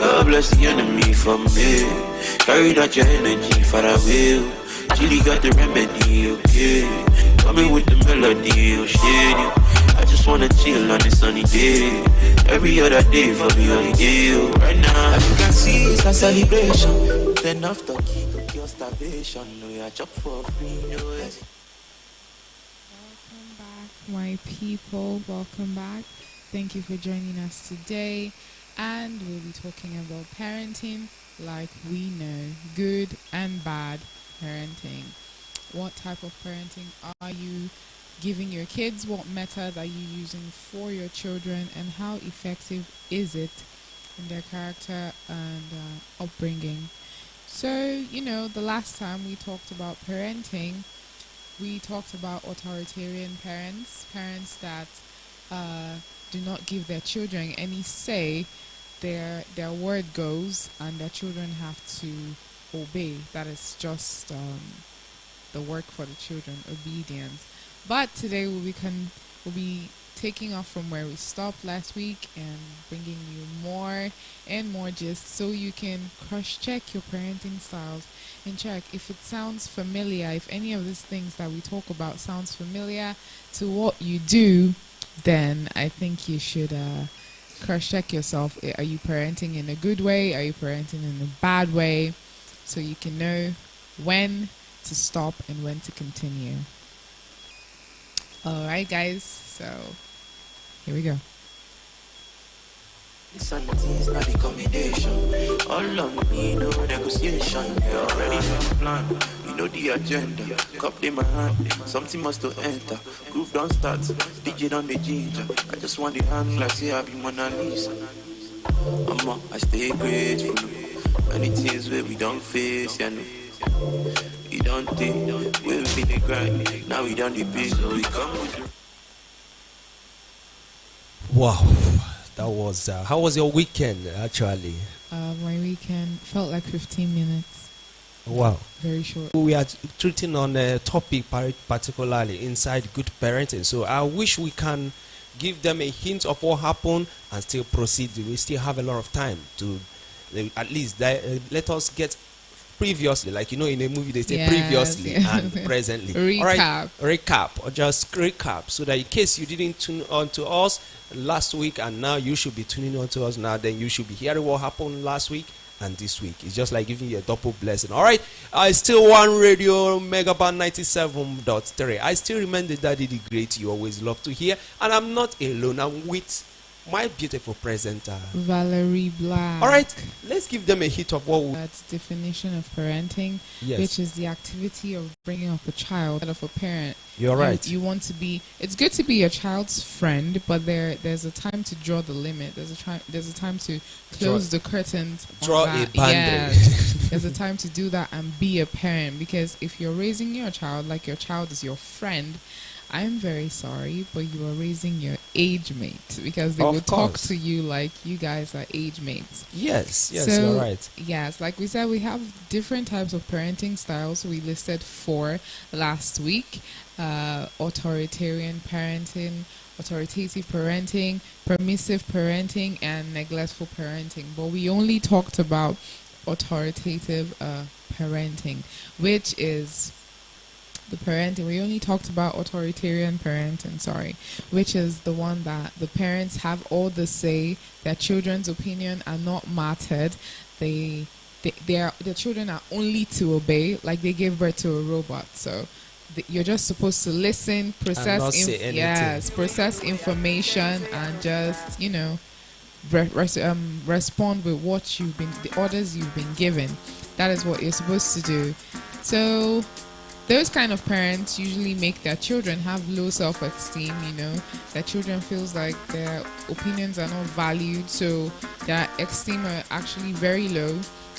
God bless the enemy for me. Carry that your energy far away. Chili got the remedy, okay. Coming with the melody, oh shit. I just wanna chill on a sunny day. Every other day for me holiday, oh. Right now, as you can see, it's a celebration. Enough to keep your starvation. No, you're job for free, no. Welcome back, my people. Welcome back. Thank you for joining us today. And we'll be talking about parenting like we know, good and bad parenting. What type of parenting are you giving your kids? What method are you using for your children? And how effective is it in their character and upbringing? So, the last time we talked about parenting, we talked about authoritarian parents that do not give their children any say. Their word goes, and their children have to obey. That is just the work for the children, obedience. But today we'll be taking off from where we stopped last week and bringing you more and more gist, so you can cross-check your parenting styles and check if it sounds familiar. If any of these things that we talk about sounds familiar to what you do, then I think you should cross-check yourself. Are you parenting in a good way? Are you parenting in a bad way? So you can know when to stop and when to continue. Alright guys, so here we go. Insanity is not a combination. All on me, no negotiation. You already know the plan, you know the agenda. Cup in my hand, something must to enter. Groove don't start, DJ on the ginger. I just want the hand like say I be Mona Lisa. I stay grateful. Many things where we don't face, you know. We don't think, we'll be the grind. Now we done the big, so we come with you. Wow, that was how was your weekend actually? My weekend felt like 15 minutes. Wow, very short. We are treating on a topic particularly inside good parenting, so I wish we can give them a hint of what happened and still proceed. We still have a lot of time to at least let us get previously, like in a movie they say previously and presently. Recap. All right, recap or just recap, so that in case you didn't tune on to us last week and now you should be tuning on to us now, then you should be hearing what happened last week and this week. It's just like giving you a double blessing. All right, I still 1Radio Megaban 97.3. I still remain the daddy, the great you always love to hear, and I'm not alone. I'm with my beautiful presenter, Valerie Black. All right, let's give them a hit of what that's definition of parenting, which is the activity of bringing up a child of a parent. You're right. You want to be. It's good to be your child's friend, but there's a time to draw the limit. There's a time to close the curtains. Draw a boundary. Yeah, there's a time to do that and be a parent, because if you're raising your child like your child is your friend, I'm very sorry, but you are raising your age mate, because they will talk to you like you guys are age mates. Yes, so, you're right. Yes, like we said, we have different types of parenting styles. We listed 4 last week. Authoritarian parenting, authoritative parenting, permissive parenting, and neglectful parenting. But we only talked about authoritative parenting, which is the parenting. We only talked about authoritarian parenting, which is the one that the parents have all the say. Their children's opinion are not mattered. Their children are only to obey, like they gave birth to a robot. So you're just supposed to listen, process process information, and just respond with what the orders you've been given. That is what you're supposed to do. So those kind of parents usually make their children have low self-esteem. Their children feels like their opinions are not valued, so their esteem are actually very low.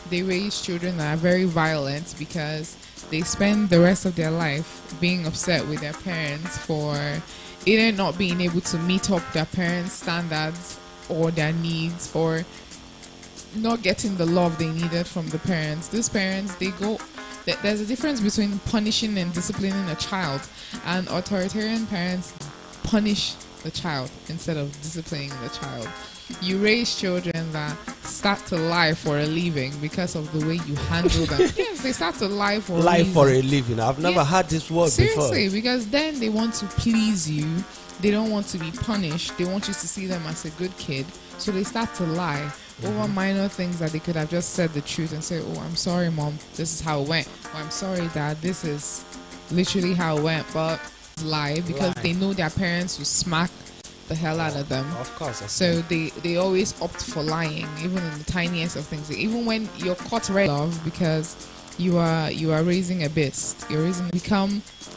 They raise children that are very violent because they spend the rest of their life being upset with their parents for either not being able to meet up their parents' standards or their needs, or not getting the love they needed from the parents. These parents, there's a difference between punishing and disciplining a child, and authoritarian parents punish the child instead of disciplining the child. you raise children that start to lie for a living because of the way you handle them. Yes, they start to lie for a Life reason. for a living. I've never heard this word Seriously, before. because then they want to please you. They don't want to be punished. They want you to see them as a good kid. So they start to lie over minor things that they could have just said the truth and say, oh, I'm sorry, Mom, this is how it went. Or I'm sorry, Dad, this is literally how it went. But lie because they know their parents will smack the hell out of them. Of course. So they always opt for lying, even in the tiniest of things. Even when you're caught red love because you are raising a beast. You're raising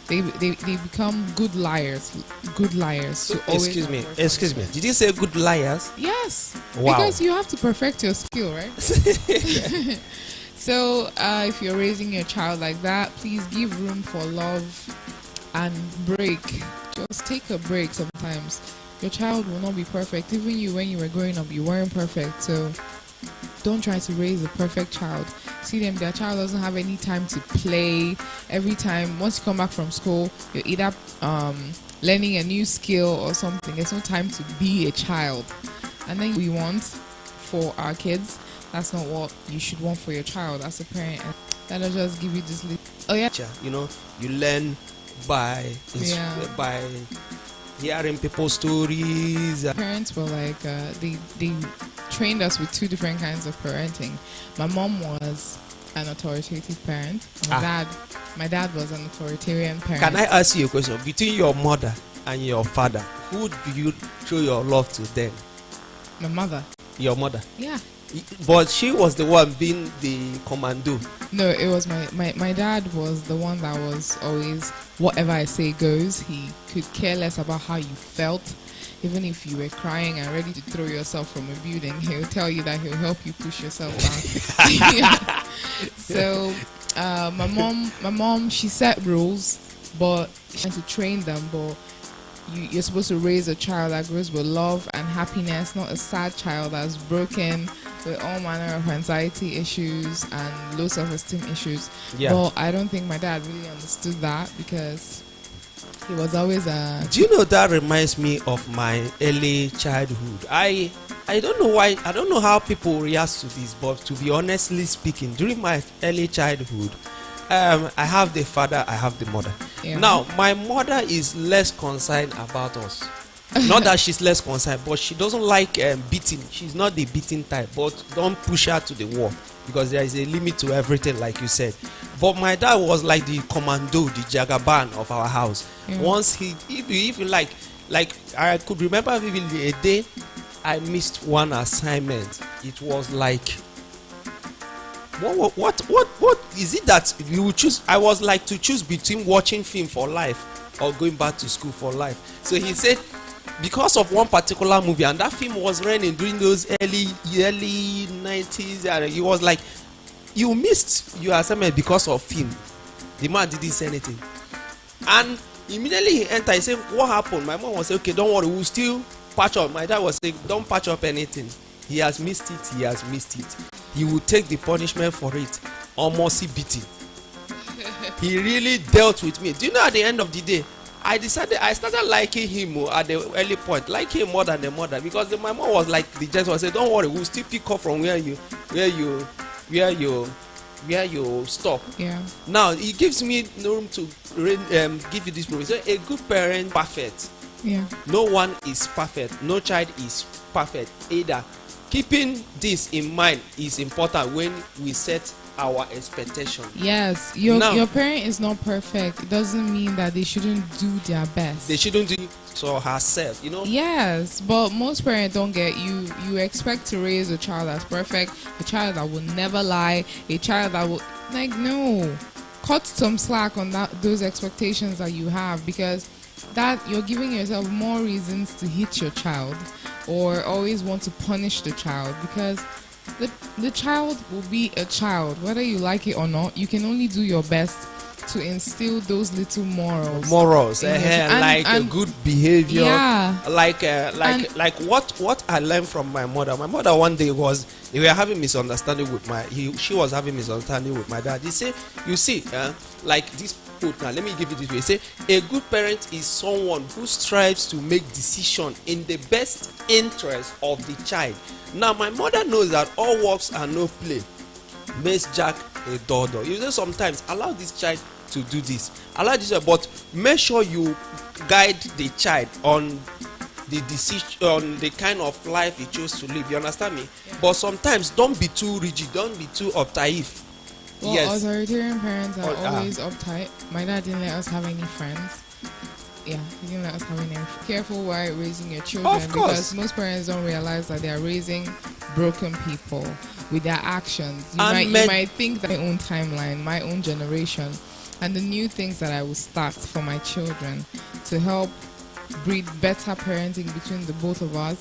they become good liars. Good liars. So, excuse me. Did you say good liars? Yes. Wow. Because you have to perfect your skill, right? So if you're raising your child like that, please give room for love and break. Just take a break sometimes. Your child will not be perfect. Even you, when you were growing up, you weren't perfect. So don't try to raise a perfect child. See them, their child doesn't have any time to play. Every time, once you come back from school, you're either learning a new skill or something. There's no time to be a child. And then we want for our kids, that's not what you should want for your child as a parent. And that'll just give you this little... Oh, yeah. You know, you learn by hearing people's stories. Parents were like, they trained us with two different kinds of parenting. My mom was an authoritative parent. My dad was an authoritarian parent. Can I ask you a question? Between your mother and your father, who do you show your love to then? My mother. Your mother? Yeah. But she was the one being the commando. No, it was my dad was the one that was always, whatever I say goes. He could care less about how you felt. Even if you were crying and ready to throw yourself from a building, he'll tell you that he'll help you push yourself down. So my mom, she set rules, but she had to train them. But you're supposed to raise a child that grows with love and happiness, not a sad child that's broken with all manner of anxiety issues and low self-esteem issues. Yeah. But I don't think my dad really understood that because he was always a... Do you know, that reminds me of my early childhood. I don't know why, I don't know how people react to this, but to be honestly speaking, during my early childhood, I have the father, I have the mother. Yeah. Now, my mother is less concerned about us. Not that she's less concerned, but she doesn't like beating. She's not the beating type, but don't push her to the wall because there is a limit to everything, like you said. But my dad was like the commando, the jagaban of our house. Yeah. Once if you like I could remember vividly a day I missed one assignment. It was like, what is it that you would choose? I was like to choose between watching film for life or going back to school for life. So he said, because of one particular movie, and that film was running during those early 90s, and he was like, you missed your assignment because of film. The man didn't say anything, and immediately he entered. He said, what happened? My mom was saying, okay, don't worry, we'll still patch up. My dad was saying, don't patch up anything. He has missed it. He will take the punishment for it. Almost beating. He really dealt with me. Do you know, at the end of the day, I started liking him at the early point, like him more than the mother, because my mom was like the gentleman, said, don't worry, we'll still pick up from where you stop. Yeah. Now it gives me room to give you this proof. So a good parent, perfect. Yeah. No one is perfect. No child is perfect either. Keeping this in mind is important when we set our expectation. Yes, your parent is not perfect. It doesn't mean that they shouldn't do their best. They shouldn't do it to herself, you know. Yes, but most parents don't get you. You expect to raise a child that's perfect, a child that will never lie, a child that will no. Cut some slack on those expectations that you have, because that you're giving yourself more reasons to hit your child or always want to punish the child, because the child will be a child whether you like it or not. You can only do your best to instill those little morals and a good behavior. Yeah. Like what I learned from my mother. My mother one day they were having misunderstanding with she was having misunderstanding with my dad. He said, you see, like this quote now. Let me give it this way. Say, a good parent is someone who strives to make decision in the best interest of the child. Now, my mother knows that all works and no play makes Jack a dodo. You say sometimes allow this child to do this, allow this, but make sure you guide the child on the decision, on the kind of life he chose to live. You understand me? Yeah. But sometimes don't be too rigid, don't be too uptight. Well, Yes. authoritarian parents are Or- always uptight. My dad didn't let us have any friends. Yeah, he didn't let us have any. Careful while raising your children, Of course. because most parents don't realize that they are raising broken people with their actions. You And might think that my own timeline, my own generation, and the new things that I will start for my children to help breed better parenting between the both of us,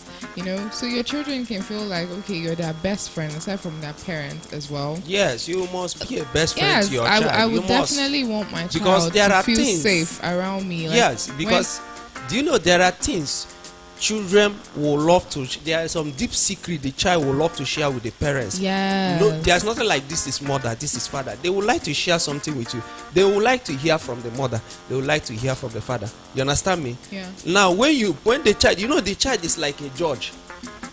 so your children can feel like, okay, you're their best friend aside from their parent as well. Yes, you must be a best friend Yes, to your child. I You would must. definitely want my Because child there to are feel things- safe around me. Like, Yes, because do you know there are things children will love to. There are some deep secret the child will love to share with the parents. yes. No, there's nothing like this is mother, this is father. They would like to share something with you. They would like to hear from the mother. They would like to hear from the father. You understand me? Yeah. Now, when the child, the child is like a judge.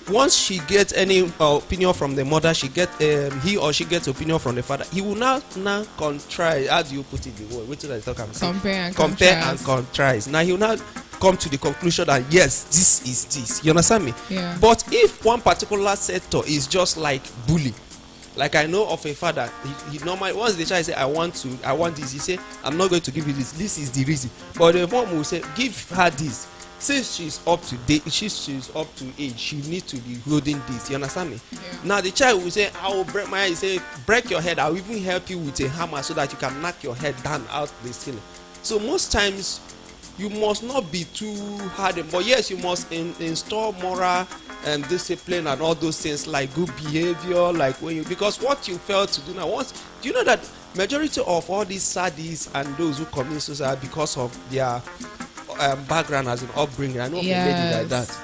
Once she gets any opinion from the mother, he or she gets opinion from the father. He will now contrast. How do you put it? The word. Which is I talk about? Compare and Contrast. Now he will now come to the conclusion that yes, this is this. You understand me? Yeah. But if one particular sector is just like bully, like I know of a father, he normally once the child say I want this, he say I'm not going to give you this. This is the reason. But the mom will say give her this. Since she's up to date, she's up to age, she needs to be holding this. You understand me? Yeah. Now the child will say, I will break my head. He say, break your head. I will even help you with a hammer so that you can knock your head down out the ceiling. So most times you must not be too hard, but yes, you must install moral and discipline and all those things like good behavior, like because what you fail to do now. Do you know that majority of all these sadists and those who commit suicide because of their background as an upbringing? I know of a lady like that.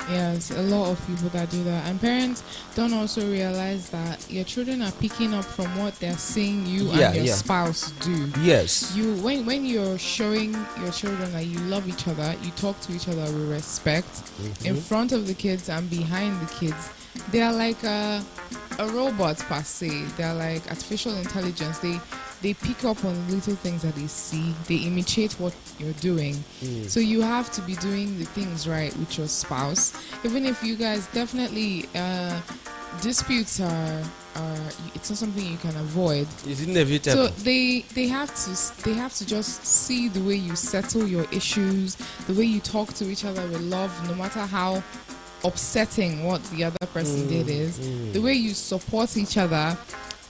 Yes, a lot of people that do that, and parents don't also realize that your children are picking up from what they're seeing you and your spouse do. Yes. When you're showing your children that you love each other, you talk to each other with respect in front of the kids and behind the kids. They are like a robot per se. They are like artificial intelligence. They pick up on little things that they see. They imitate what you're doing. So you have to be doing the things right with your spouse. Even if you guys definitely disputes are it's not something you can avoid. It's inevitable. So they have to just see the way you settle your issues, the way you talk to each other with love, no matter how upsetting what the other person did is, the way you support each other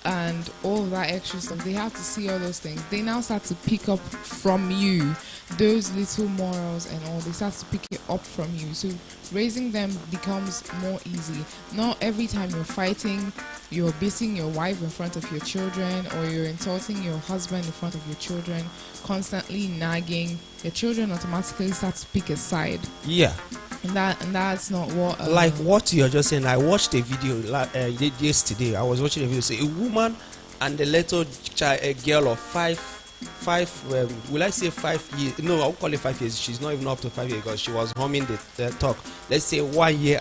and all of that extra stuff. They have to see all those things. They now start to pick up from you those little morals and all. They start to pick it up from you. So raising them becomes more easy. Not every time you're fighting, you're beating your wife in front of your children, or you're insulting your husband in front of your children, constantly nagging. Your children automatically start to pick a side. Yeah. And that's not what like what you're just saying. I watched a video yesterday. I was watching a video. Say a woman and a little child, a girl of five. Will I say 5 years? No, I'll call it 5 years. She's not even up to 5 years because she was humming the talk. Let's say 1 year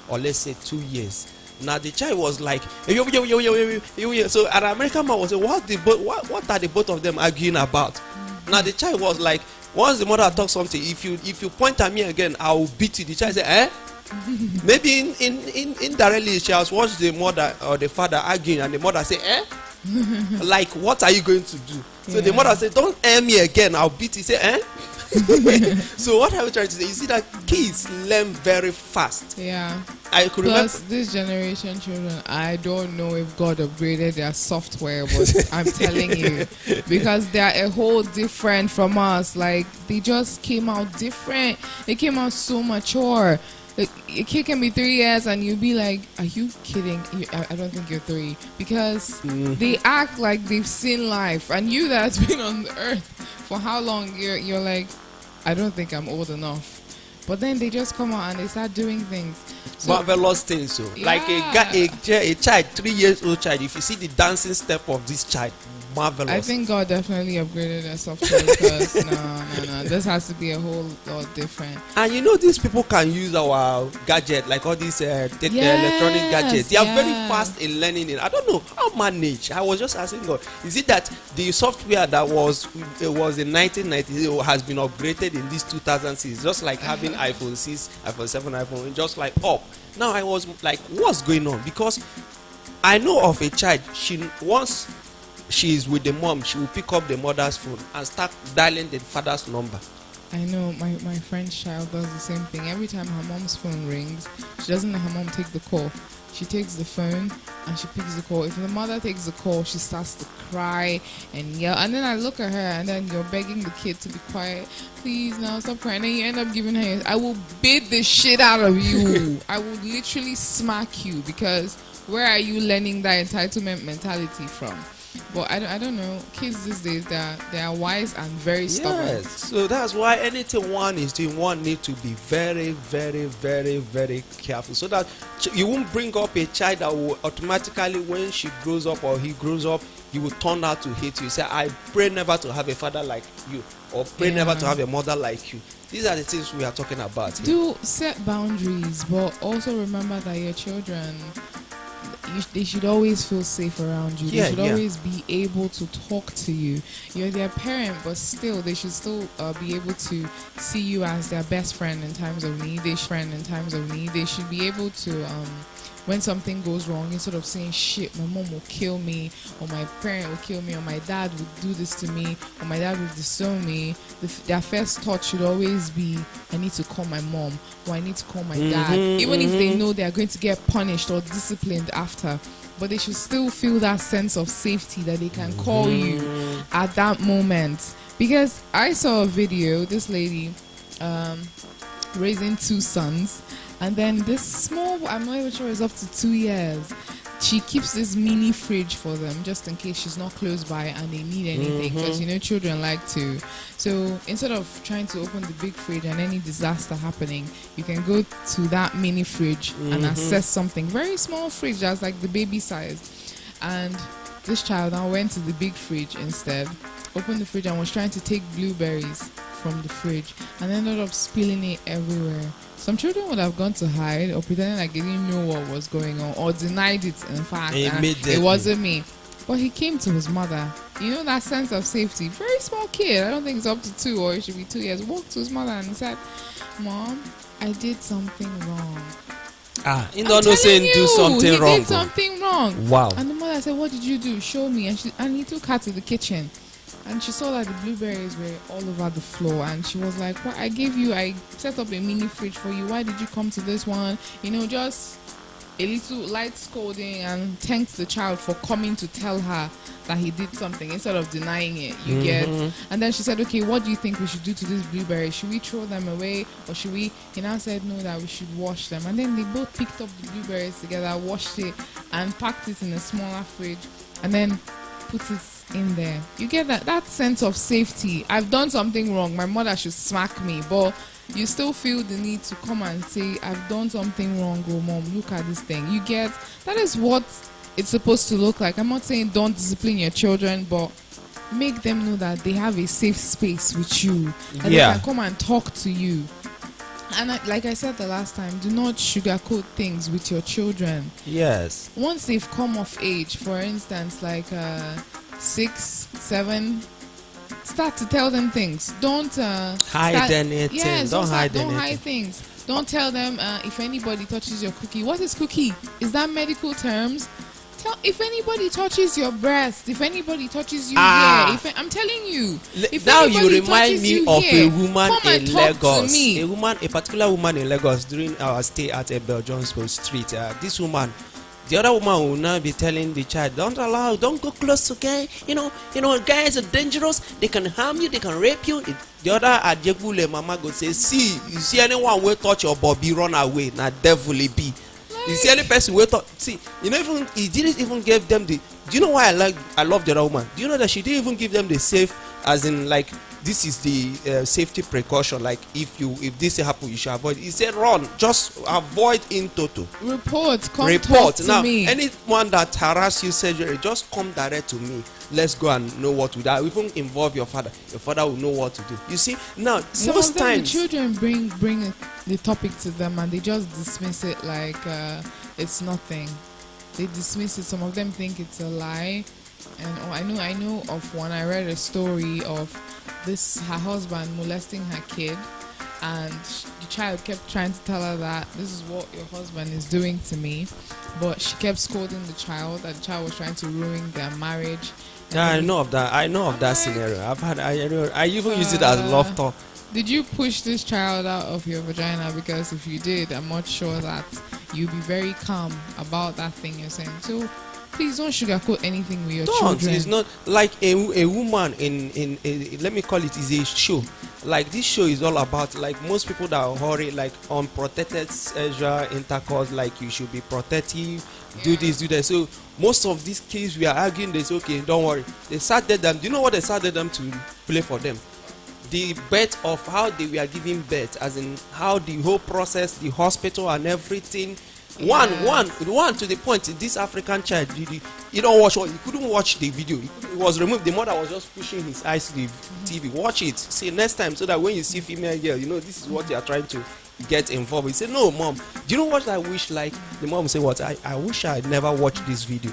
or let's say 2 years. Now the child was like, yo. So an American man was saying, what are the both of them arguing about? Now the child was like, once the mother talks something, if you point at me again, I will beat you. The child said, eh? Maybe indirectly she has watched the mother or the father arguing, and the mother say, eh? Like, what are you going to do? So the mother said, don't air me again, I'll beat you. Say, eh? So what I was trying to say, you see that kids learn very fast. Yeah. I could Plus, remember this generation children, I don't know if God upgraded their software, but I'm telling you, because they are a whole different from us. Like, they just came out different. They came out so mature. A kid can be 3 years and you'll be like, are you kidding? I don't think you're 3. Because they act like they've seen life. And you that's been on the earth for how long, you're like, I don't think I'm old enough. But then they just come out and they start doing things. So, marvelous things. So, like a child, 3 years old child, if you see the dancing step of this child, marvelous. I think God definitely upgraded their software because no. This has to be a whole lot different. And you know, these people can use our gadget, like all these electronic gadgets. They are very fast in learning it. I don't know how manage. I was just asking God, is it that the software that was in 1990 has been upgraded in this 2006, just like having iPhone 6, iPhone 7, iPhone, just like up. Now I was like, what's going on? Because I know of a child, once she is with the mom, she will pick up the mother's phone and start dialing the father's number. I know my friend's child does the same thing. Every time her mom's phone rings, she doesn't let her mom take the call. She takes the phone and she picks the call. If the mother takes the call, she starts to cry and yell. And then I look at her, and then you're begging the kid to be quiet. Please, now stop crying. And then you end up giving her, I will beat the shit out of you. I will literally smack you, because where are you learning that entitlement mentality from? But I don't know. Kids these days, they are wise and very stubborn. Yes. So that's why anything one is doing, one need to be very, very, very, very careful, so that you won't bring up a child that will automatically, when she grows up or he grows up, you will turn out to hate you. Say, I pray never to have a father like you, or pray never to have a mother like you. These are the things we are talking about here. Do set boundaries, but also remember that your children, they should always feel safe around you. They should always be able to talk to you. You're their parent, but still, they should still be able to see you as their best friend in times of need. They should be able to, when something goes wrong, instead of saying, shit, my mom will kill me, or my parent will kill me, or my dad would do this to me, or my dad would disown me, their first thought should always be, I need to call my mom, or I need to call my dad, even if they know they are going to get punished or disciplined after. But they should still feel that sense of safety that they can call you at that moment. Because I saw a video, this lady raising 2 sons, and then this small, I'm not even sure it's up to 2 years, she keeps this mini fridge for them just in case she's not close by and they need anything, because you know children like to. So instead of trying to open the big fridge and any disaster happening, you can go to that mini fridge and access something. Very small fridge that's like the baby size. And this child now went to the big fridge instead, opened the fridge and was trying to take blueberries from the fridge and ended up spilling it everywhere. Some children would have gone to hide or pretending like they didn't know what was going on, or denied it, in fact, it wasn't me. But he came to his mother. You know, that sense of safety. Very small kid, I don't think it's up to 2, or it should be 2 years. Walked to his mother and said, Mom, I did something wrong. You don't know saying do something wrong. He did something wrong. Wow. And the mother said, what did you do? Show me. And he took her to the kitchen. And she saw that the blueberries were all over the floor, and she was like, "What? I set up a mini fridge for you. Why did you come to this one?" You know, just a little light scolding, and thanked the child for coming to tell her that he did something instead of denying it. You get? And then she said, "Okay, what do you think we should do to these blueberries? Should we throw them away, or should we?" He now said, "No, that we should wash them." And then they both picked up the blueberries together, washed it, and packed it in a smaller fridge, and then put it in there. You get that sense of safety. I've done something wrong, my mother should smack me, but you still feel the need to come and say, I've done something wrong, oh mom, look at this thing. You get, that is what it's supposed to look like. I'm not saying don't discipline your children, but make them know that they have a safe space with you, and they can come and talk to you. And like I said the last time, do not sugarcoat things with your children. Yes. Once they've come of age, for instance, like 6, 7, start to tell them things. Don't hide anything. Yes, don't hide things. Don't tell them if anybody touches your cookie. What is cookie? Is that medical terms? If anybody touches your breast, if anybody touches you here, I'm telling you. If now you remind me of here, a woman in Lagos. A particular woman in Lagos during our stay at Belgium Street. This woman, the other woman will now be telling the child, don't go close to guys. You know, guys are dangerous. They can harm you. They can rape you. The other Adjebule mama go say, see, you see anyone will touch your body, run away. Now devil be. You see any person wait up. See, he didn't even give them the. Do you know why I love the other woman? Do you know that she didn't even give them the safe as in like this is the safety precaution, like if this happen you should avoid. He said run, just avoid in total. Report, come talk to Now me. anyone that harass you surgery, just come direct to me. Let's go and know what to do. I even involve your father will know what to do. You see, now Some most of them, times the children bring the topic to them and they just dismiss it like it's nothing. They dismiss it. Some of them think it's a lie. And I know of one. I read a story of her husband molesting her kid, and the child kept trying to tell her that this is what your husband is doing to me, but she kept scolding the child that the child was trying to ruin their marriage. yeah, I know of that scenario. I even use it as love talk. Did you push this child out of your vagina? Because if you did, I'm not sure that you'll be very calm about that thing you're saying. So please don't sugarcoat anything with your children. It's not like a woman in let me call it, is a show. Like this show is all about, like most people that hurry like unprotected sexual intercourse, like you should be protective, do this, do that. So most of these kids we are arguing, they say okay, don't worry. They started them. Do you know what they started them to play for them? The birth of how they were giving birth, as in how the whole process, the hospital and everything. One to the point, this African child, you don't watch, you couldn't watch the video. It was removed. The mother was just pushing his eyes to the TV. Watch it. See next time, so that when you see female girl, you know this is what they are trying to get involved. He said, no, mom, do you know what I wish? Like the mom would say, what? I wish I had never watched this video.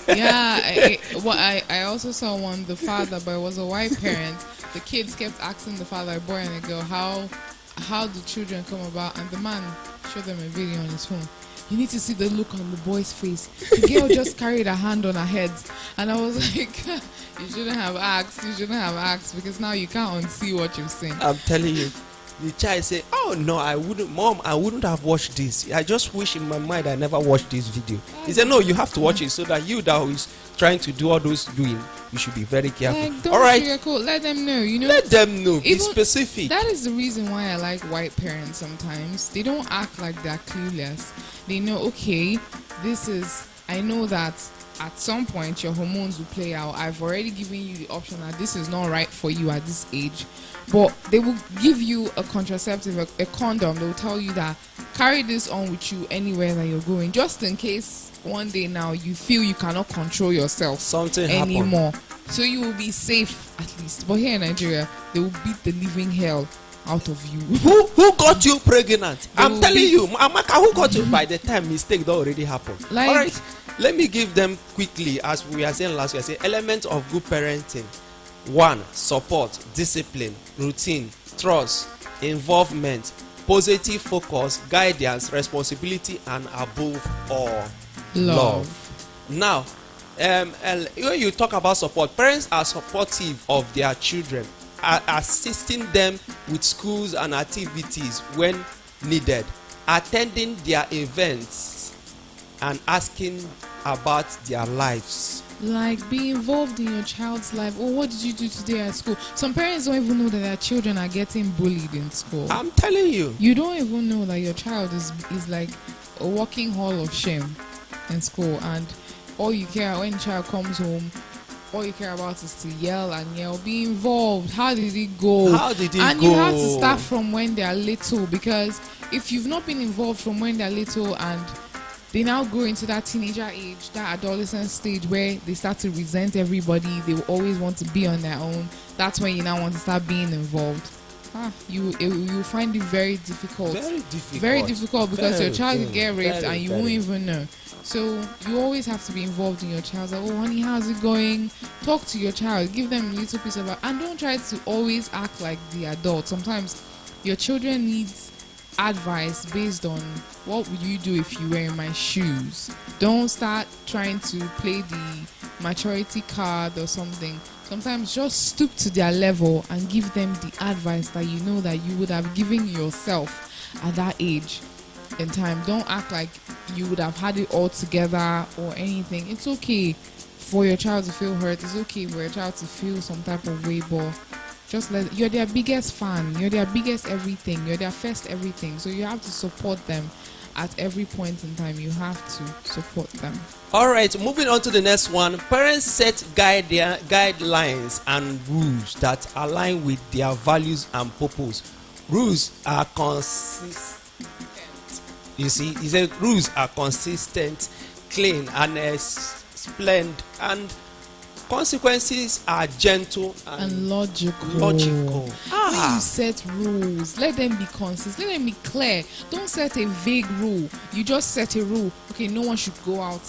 Yeah, I also saw one, the father, but it was a white parent. The kids kept asking the father, a boy and a girl, how do children come about? And the man showed them a video on his phone. You need to see the look on the boy's face. The girl just carried her hand on her head, and I was like, you shouldn't have asked, because now you can't unsee what you've seen. I'm telling you. The child said, oh no, I wouldn't have watched this. I just wish in my mind I never watched this video. He said, no, you have to watch it, so that you that is trying to do all those doing, you should be very careful. Like, don't all right, sugarcoat. Let them know. let them know. Be Even specific. That is the reason why I like white parents sometimes. They don't act like they're clueless. They know, okay, I know that at some point your hormones will play out. I've already given you the option that this is not right for you at this age. But they will give you a contraceptive, a condom. They will tell you that carry this on with you anywhere that you're going, just in case one day now you feel you cannot control yourself Something anymore. happened. So you will be safe at least. But here in Nigeria, they will beat the living hell out of you. Who got you pregnant? I'm telling you, Amaka, who got you? By the time mistake that already happened. Like, all right, let me give them quickly, as we are saying last week. I say elements of good parenting. 1. Support, discipline, routine, trust, involvement, positive focus, guidance, responsibility, and above all, love. Now, when you talk about support, parents are supportive of their children, assisting them with schools and activities when needed, attending their events, and asking about their lives. Like, be involved in your child's life. Oh, what did you do today at school? Some parents don't even know that their children are getting bullied in school. I'm telling you. You don't even know that your child is like a walking hall of shame in school, and all you care when the child comes home, all you care about is to yell and yell. Be involved. How did it go? And you have to start from when they are little, because if you've not been involved from when they're little and they now grow into that teenager age, that adolescent stage where they start to resent everybody, they will always want to be on their own. That's when you now want to start being involved. You find it very difficult. Very difficult because your child will get raped and you won't even know. So you always have to be involved in your child's life. Oh, honey, how's it going? Talk to your child. Give them a little piece of advice. And don't try to always act like the adult. Sometimes your children needs advice based on what would you do if you were in my shoes. Don't start trying to play the maturity card or something. Sometimes just stoop to their level and give them the advice that you know that you would have given yourself at that age in time. Don't act like you would have had it all together or anything. It's okay for your child to feel hurt. It's okay for your child to feel some type of way, but just you're their biggest fan, you're their biggest everything, you're their first everything. So you have to support them at every point in time, you have to support them. All right, moving on to the next one. Parents set guidelines and rules that align with their values and purpose. Rules are consistent. You see, he said rules are consistent, clean, and splendid, and consequences are gentle and logical. When you set rules, let them be consistent, let them be clear. Don't set a vague rule. You just set a rule. Okay, no one should go out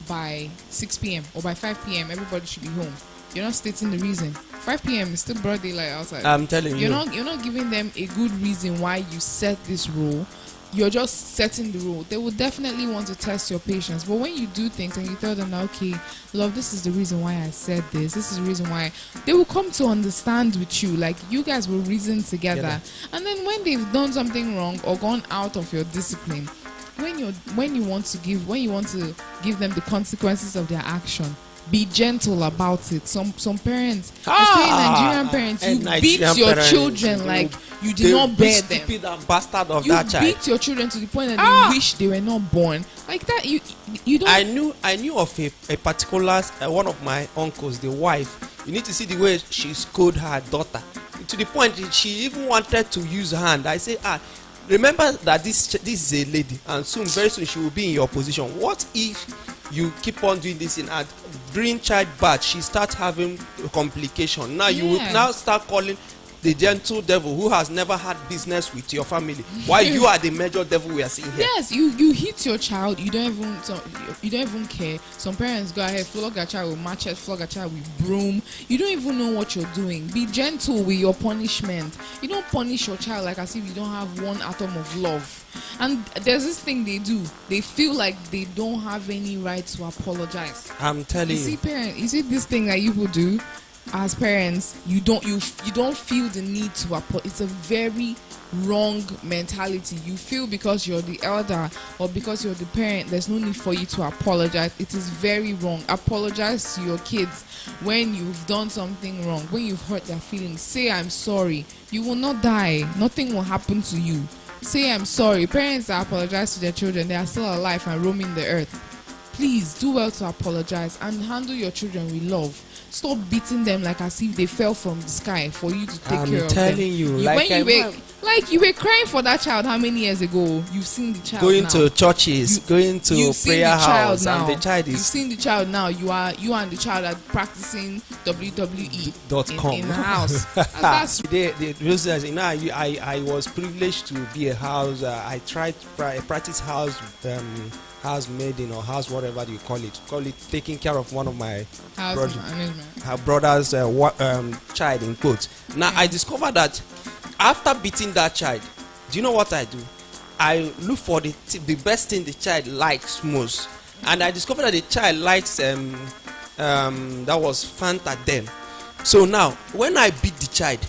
by 6 p.m. or by 5 p.m. everybody should be home. You're not stating the reason. 5 p.m. is still broad daylight outside. I'm telling you. You're not giving them a good reason why you set this rule. You're just setting the rule. They will definitely want to test your patience. But when you do things and you tell them, okay, love, this is the reason why I said this. This is the reason why, they will come to understand with you. Like, you guys will reason together. And then when they've done something wrong or gone out of your discipline, when you want to give them the consequences of their action, be gentle about it. Some parents, especially Nigerian parents, you beat your children like you did not bear them. Stupid and bastard of you that child. You beat your children to the point that they wish they were not born. Like that, you don't. I knew of a particular one of my uncles, the wife. You need to see the way she scolded her daughter to the point that she even wanted to use her hand. I say, remember that this is a lady, and very soon she will be in your position. What if you keep on doing this and during childbirth she starts having complication? Now you will now start calling the gentle devil who has never had business with your family, while you are the major devil we are seeing here. Yes, you hit your child, you don't even care. Some parents go ahead, flog a child with matches, flog a child with broom. You don't even know what you're doing. Be gentle with your punishment. You don't punish your child like as if you don't have one atom of love. And there's this thing they do. They feel like they don't have any right to apologize. I'm telling you. You see this thing that you will do as parents, you don't feel the need to apologize. It's a very wrong mentality. You feel because you're the elder or because you're the parent, there's no need for you to apologize. It is very wrong. Apologize to your kids when you've done something wrong, when you've hurt their feelings. Say, I'm sorry. You will not die. Nothing will happen to you. Say, I'm sorry. Parents that apologize to their children, they are still alive and roaming the earth. Please do well to apologize and handle your children with love. Stop beating them like as if they fell from the sky for you to take care of them. I'm telling you, you were crying for that child how many years ago? You've seen the child going now. To churches, going to prayer house, and the child is. You've seen the child now. You and the child are practicing WWE in the house. That's the reason, you know, I was privileged to be a house. I tried practice house. House maiden or house whatever you call it taking care of one of my brother's child in quotes. Now I discovered that after beating that child, do you know what I do? I look for the best thing the child likes most, and I discovered that the child likes that was Fanta then. So now when I beat the child,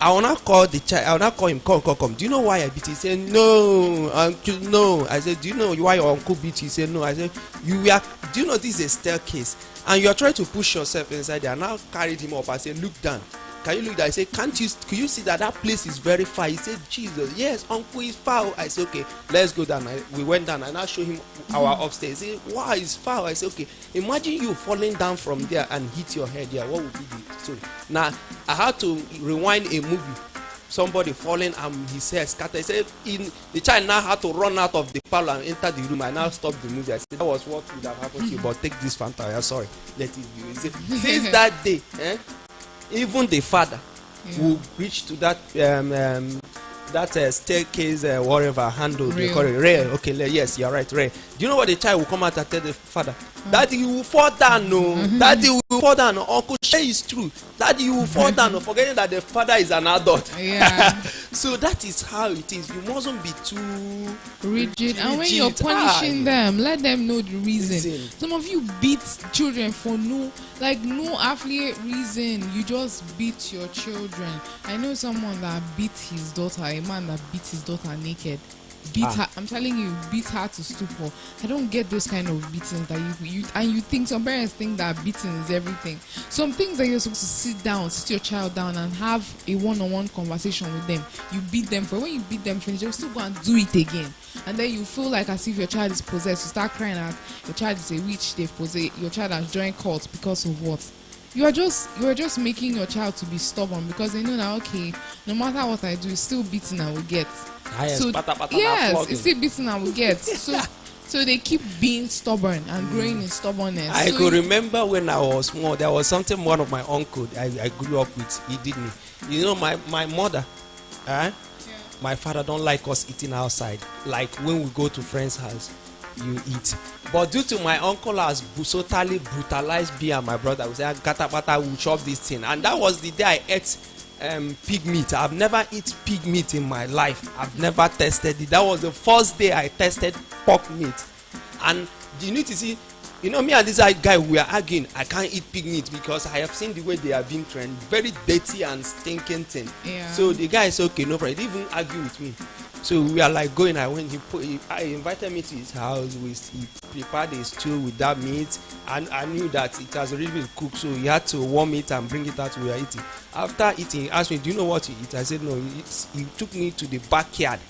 I will not call the child. I will not call him. Come. Do you know why I beat him? He said, no, uncle, no. I said, do you know why your uncle beat you? He said, no. I said, do you know this is a staircase? And you are trying to push yourself inside there. I now carried him up. I said, look down. Can you look down? I said, could you see that place is very far? He said, Jesus, yes, uncle is far. I said, okay, let's go down. We went down and I showed him our upstairs. He said, wow, it's far. I said, okay, imagine you falling down from there and hit your head there. What would be the story? Now, I had to rewind a movie. Somebody falling and his hair scattered. He said, the child now had to run out of the parlor and enter the room. I now stopped the movie. I said, that was what would have happened to you, but take this Fanta. Sorry, let it be. He said, since that day, even the father will reach to that staircase, whatever handle they call it, rail. Okay, yes, you're right, rail. Do you know what the child will come out and tell the father? Daddy, you will fall down, no. Daddy, you will fall down. Uncle Shay is true. Daddy, you will fall down, no. Forgetting that the father is an adult. Yeah. So that is how it is. You mustn't be too rigid. And when you're punishing them, let them know the reason. Some of you beat children for no affiliate reason. You just beat your children. I know someone that beat his daughter, a man that beat his daughter naked. beat her. I'm telling you, beat her to stupor. I don't get those kind of beatings that you think some parents think that beating is everything. Some things that you're supposed to sit your child down and have a one-on-one conversation with them. You beat them for when you beat them finish, they'll still go and do it again. And then you feel like as if your child is possessed. You start crying out your child is a witch, they've possessed your child has joined cult because of what? You are just making your child to be stubborn because they know that okay, no matter what I do, it's still beating I will get. Yes, it's still beating I will get. So they keep being stubborn and growing in stubbornness. I could remember when I was small, there was something one of my uncle I grew up with, he did me. You know, my mother, my father don't like us eating outside. Like when we go to friends' house, you eat. But due to my uncle has totally brutalized me and my brother, we say, "Gata will chop this thing." And that was the day I ate pig meat. I've never eaten pig meat in my life. I've never tested it. That was the first day I tested pork meat. And you need to see, you know, me and this guy, we are arguing. I can't eat pig meat because I have seen the way they are being trained. Very dirty and stinking thing. Yeah. So the guy is okay, no problem. He didn't even argue with me. So we are like going. I invited me to his house. He prepared a stew with that meat, and I knew that it has already been cooked. So he had to warm it and bring it out. We were eating. After eating, he asked me, "Do you know what to eat?" I said, "No." He took me to the backyard,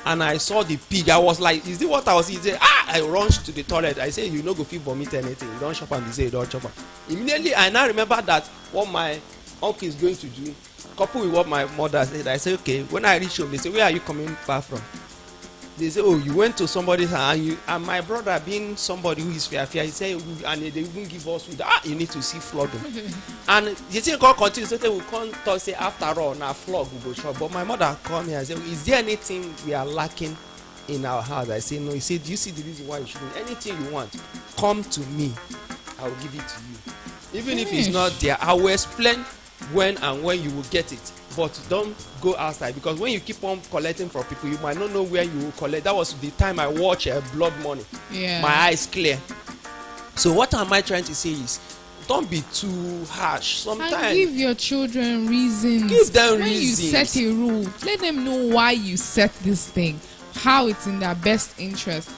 and I saw the pig. I was like, "Is this what I was eating?" He said, I rushed to the toilet. I said, "You no go fit vomit anything. You don't chop am." He said, "You don't chop am." Immediately, I now remember that what my uncle is going to do. Couple with what my mother said, I said, okay. When I reach home, they say, "Where are you coming back from?" They say, "Oh, you went to somebody's house." And my brother, being somebody who is fear, he said, and they even give us with you need to see flogging. And they say, God continues, so they will come to say, after all, now flog will go short. But my mother called me and said, "Is there anything we are lacking in our house?" I said, "No." He said, "Do you see the reason why you shouldn't? Anything you want, come to me. I will give it to you. Even if it's not there, I will explain when and when you will get it, but don't go outside, because when you keep on collecting from people, you might not know where you will collect." That was the time I watched Blood Money. My eyes clear. So what am I trying to say is, don't be too harsh. Sometimes and give your children reasons. Give them when reasons. You set a rule, let them know why you set this thing, how it's in their best interest.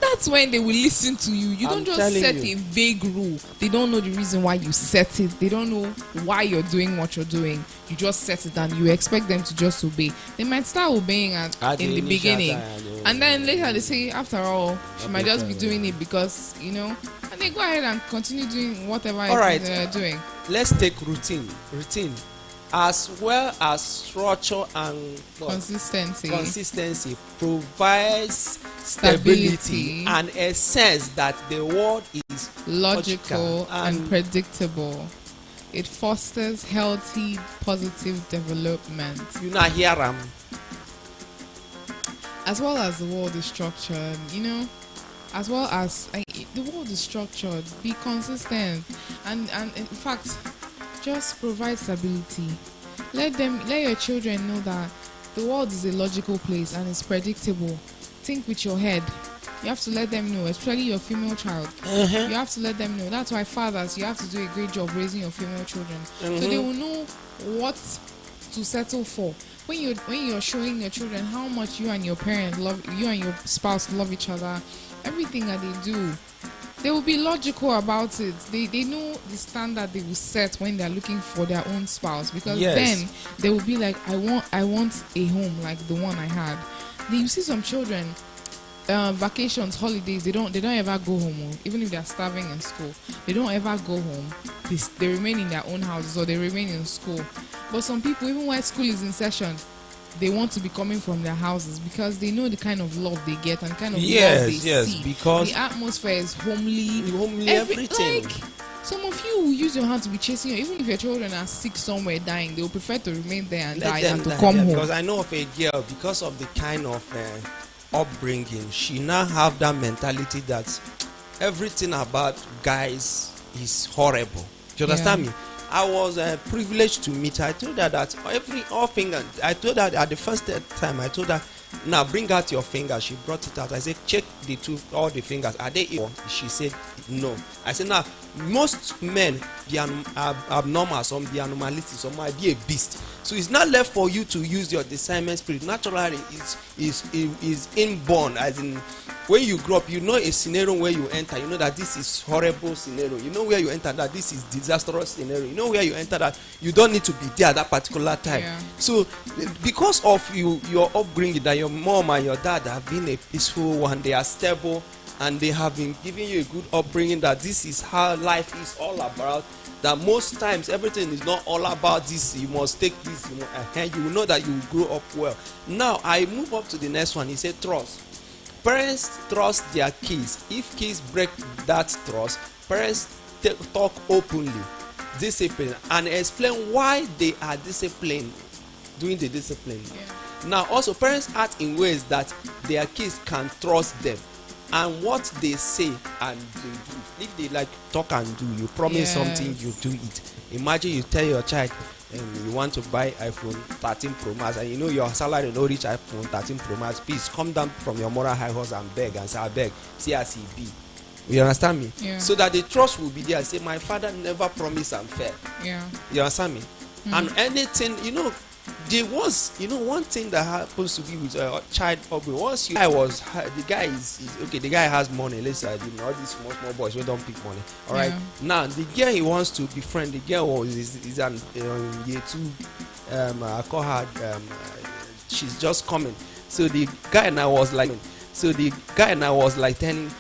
That's when they will listen to you. You don't just set a vague rule. They don't know the reason why you set it. They don't know why you're doing what you're doing. You just set it and you expect them to just obey. They might start obeying in the beginning. And then later they say, after all, she might just be doing it because, you know. And they go ahead and continue doing whatever they're doing. Let's take routine. As well as structure and consistency provides stability and a sense that the world is logical and predictable. It fosters healthy, positive development. You not hear them. As well as the world is structured, you know. As well as the world is structured, be consistent, and in fact, just provide stability. Let your children know that the world is a logical place and it's predictable. Think with your head. You have to let them know, especially your female child. You have to let them know. That's why fathers, you have to do a great job raising your female children, so they will know what to settle for. When you're showing your children how much you and your spouse love each other, everything that they do, they will be logical about it. They know the standard they will set when they're looking for their own spouse, because then they will be like, I want a home like the one I had. You see some children, vacations, holidays, they don't ever go home. Even if they're starving in school, they don't ever go home. They remain in their own houses or they remain in school. But some people, even when school is in session, they want to be coming from their houses because they know the kind of love they get and the kind of love they see. Because the atmosphere is homely, everything. Like, some of you will use your hand to be chasing you. Even if your children are sick somewhere dying, they will prefer to remain there and die than to come home. Because I know of a girl, because of the kind of upbringing, she now have that mentality that everything about guys is horrible. Do you understand me? I was privileged to meet her. I told her that I told her at the first time, I told her Now bring out your fingers. She brought it out. I said, check all the fingers. Are they equal? She said, no. I said, now most men be abnormal, some be abnormality, some might be a beast. So it's not left for you to use your discernment spirit. Naturally, is inborn, as in when you grow up, you know a scenario where you enter, you know that this is horrible scenario. You know where you enter that this is disastrous scenario. You know where you enter that you don't need to be there at that particular time. Yeah. So because of your upbringing, that your mom and your dad have been a peaceful one, they are stable, and they have been giving you a good upbringing, that this is how life is all about, that most times everything is not all about this, you must take this, you will know that you will grow up well. Now I move up to the next one. He said trust. Parents trust their kids. If kids break that trust, parents talk openly, discipline, and explain why they are disciplined, doing the discipline. Yeah. Now also parents act in ways that their kids can trust them, and what they say and they do. If they like talk and do, you promise something, you do it. Imagine you tell your child you want to buy iPhone 13 Pro Max, and you know your salary no reach iPhone 13 Pro Max. Please come down from your moral high horse and beg and say, I beg, see as he be. You understand me? Yeah. So that the trust will be there. Say, my father never promised and fair. Yeah. You understand me? And anything, there was, one thing that happens to be with a child upbringing. Once the guy is okay, the guy has money. Let's say, all these small boys who don't pick money. All right. Yeah. Now the girl he wants to befriend, the girl is an year 2. I call her. She's just coming. So the guy now was like, telling,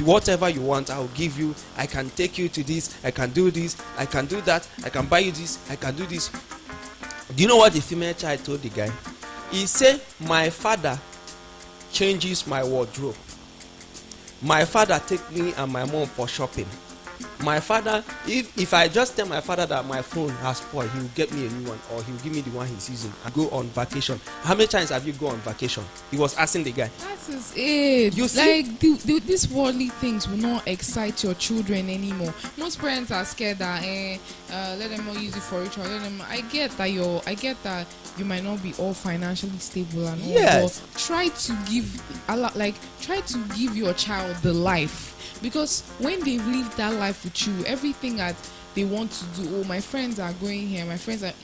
whatever you want, I'll give you. I can take you to this. I can do this. I can do that. I can buy you this. I can do this. Do you know what the female child told the guy? He said, my father changes my wardrobe. My father take me and my mom for shopping. My father, if I just tell my father that my phone has spoiled, he will get me a new one, or he will give me the one he's using and go on vacation. How many times have you gone on vacation? He was asking the guy. That is it. You see? Like these worldly things will not excite your children anymore. Most parents are scared that let them not use it for each other. I get that you might not be all financially stable and all, yes, but try to give your child the life. Because when they live that life with you, everything that they want to do, my friends are going here,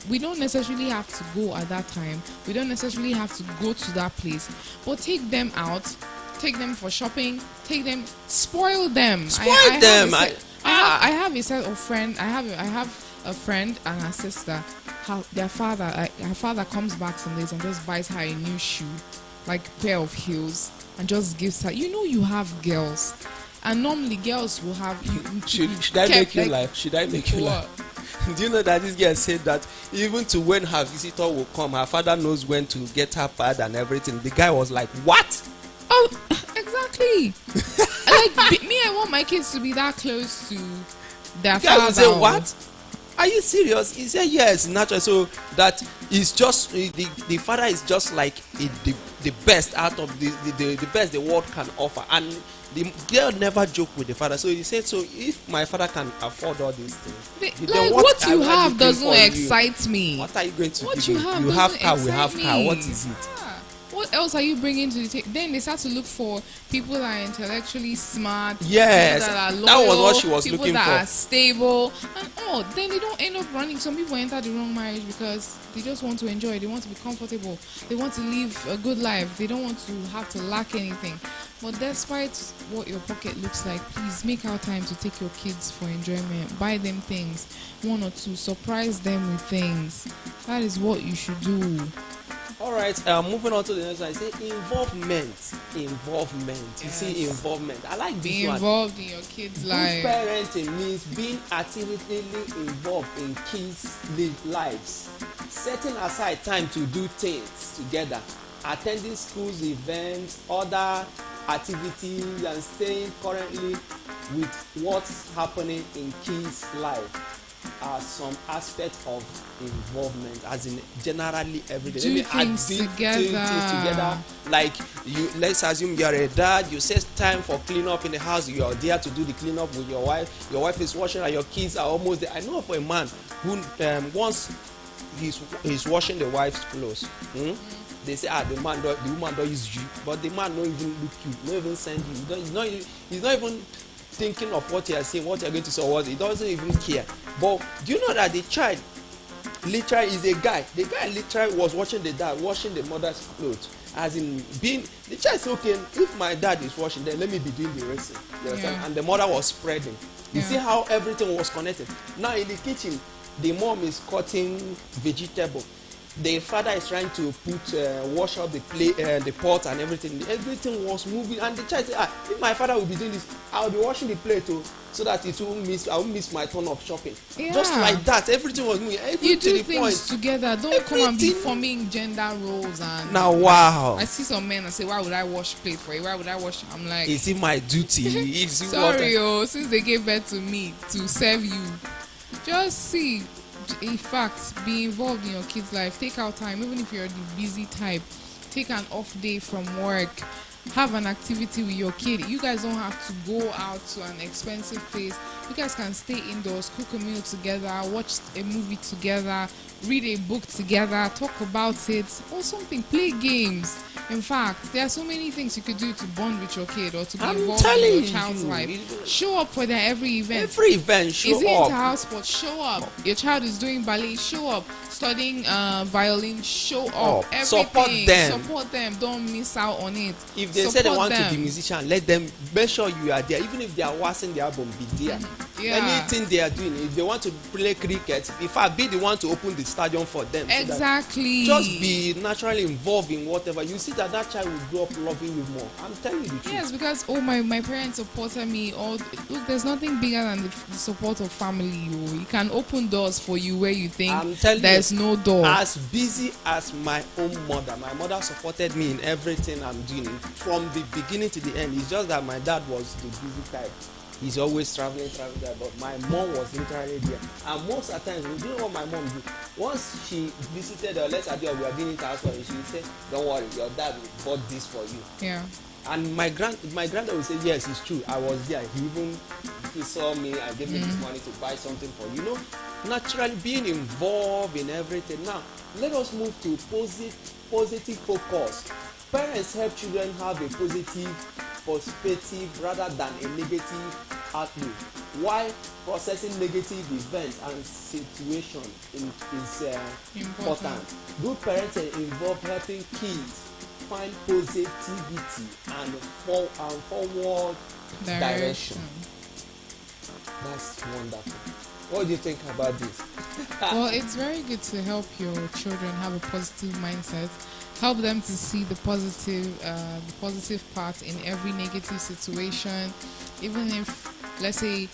we don't necessarily have to go at that time. We don't necessarily have to go to that place. But take them out, take them for shopping, spoil them. I have a set of friends. I have a friend and her sister. Her father comes back some days and just buys her a new shoe, like pair of heels, and just gives her. You have girls. And normally girls will have Should I make you laugh? Should I make you laugh? Do you know that this girl said that even to when her visitor will come, her father knows when to get her pad and everything? The guy was like, what? Oh, exactly. I want my kids to be that close to their father. The guy will say, what? Are you serious? He said, yes, natural. So that is just, the father is just like the best out of the best the world can offer. And the girl never joked with the father. So he said, so if my father can afford all these things, then what you have doesn't excite me. What are you going to what give you me? have You have car, excite we have me. car. What is it? Yeah. What else are you bringing to the table? Then they start to look for people that are intellectually smart. Yes, people that are loyal, that was what she was people looking that for. are stable, and then they don't end up running. Some people enter the wrong marriage because they just want to enjoy. They want to be comfortable. They want to live a good life. They don't want to have to lack anything. But despite what your pocket looks like, please make out time to take your kids for enjoyment. Buy them things, 1 or 2. Surprise them with things. That is what you should do. All right, moving on to the next one. I say involvement. You see, involvement. I like this Be one. involved in your kids' Good life. parenting means being actively involved in kids' lives, setting aside time to do things together, attending schools, events, other activities, and staying currently with what's happening in kids' life are some aspects of involvement, as in generally every day. Do things together. Like let's assume you're a dad, you set time for clean up in the house, you're there to do the clean up with your wife is washing and your kids are almost there. I know of a man who once he's washing the wife's clothes. They say the woman don't use you, but the man don't even look you, not even send you. He's not even thinking of what you are saying, what you are going to say, or what he doesn't even care. But do you know that the child literally is a guy? The guy literally was watching the dad washing the mother's clothes. As in being the child said, okay, if my dad is washing, then let me be doing the rest. And the mother was spreading. You see how everything was connected. Now in the kitchen, the mom is cutting vegetable. The father is trying to wash up the plate, the pot and everything. Everything was moving, and the child said, if my father will be doing this, I'll be washing the plate too, so that I won't miss my turn of shopping. Yeah. Just like that, everything was moving. You do things together. Don't come and be forming gender roles. And now, wow. I see some men and say, why would I wash plate for you? Why would I wash? I'm like, is it my duty? Sorry, since they gave birth to me to serve you, just see. In fact, be involved in your kid's life. Take out time, even if you're the busy type. Take an off day from work. Have an activity with your kid. You guys don't have to go out to an expensive place. You guys can stay indoors, cook a meal together, watch a movie together, read a book together, talk about it, or something. Play games. In fact, there are so many things you could do to bond with your kid or to be involved in your child's life. Show up for their every event. Every event, show up. Is it inter-house sports? Show up. Your child is doing ballet? Show up. Studying violin? Show up. Everything. Support them. Don't miss out on it. If they say they want to be musician, let them make sure you are there. Even if they are watching the album, be there. Anything they are doing, if they want to play cricket, in fact, be the one to open the stadium for them. Exactly. So just be naturally involved in whatever. You see that child will grow up loving you more. I'm telling you the truth. Yes, because my parents supported me. Look, there's nothing bigger than the support of family. You can open doors for you where you think there's no door. As busy as my own mother, my mother supported me in everything I'm doing from the beginning to the end. It's just that my dad was the busy type. He's always traveling, but my mom was literally there. And most of the times, we do know what my mom do. Once she visited her, let's say we are doing it as well, she would say, don't worry, your dad bought this for you. Yeah. And my granddad would say, yes, it's true, I was there. He saw me and gave me this money to buy something for you. You know, naturally being involved in everything. Now, let us move to positive focus. Parents help children have a positive perspective rather than a negative outlook. Why processing negative events and situations is important. Good parenting involves helping kids find positivity and forward direction. That's wonderful. What do you think about this? Well, it's very good to help your children have a positive mindset. Help them to see the positive part in every negative situation. Even if, let's say,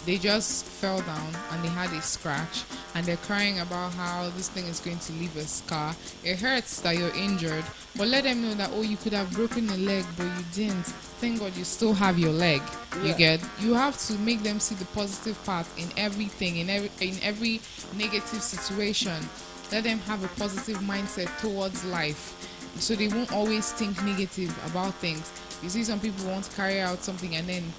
they just fell down and they had a scratch and they're crying about how this thing is going to leave a scar. It hurts that you're injured, but let them know that, you could have broken a leg, but you didn't. Thank God you still have your leg. Yeah. You have to make them see the positive part in everything, in every negative situation. Let them have a positive mindset towards life, so they won't always think negative about things. You see, some people want to carry out something and then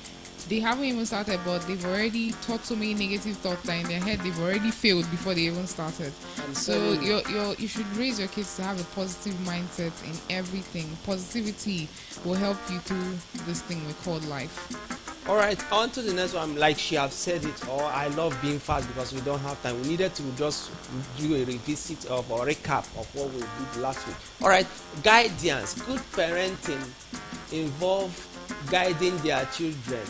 they haven't even started, but they've already thought so many negative thoughts that in their head they've already failed before they even started. So you should raise your kids to have a positive mindset in everything. Positivity will help you through this thing we call life. All right, on to the next one. Like she have said it, I love being fast because we don't have time. We needed to just do a revisit of or recap of what we did last week. All right, guidance. Good parenting involves guiding their children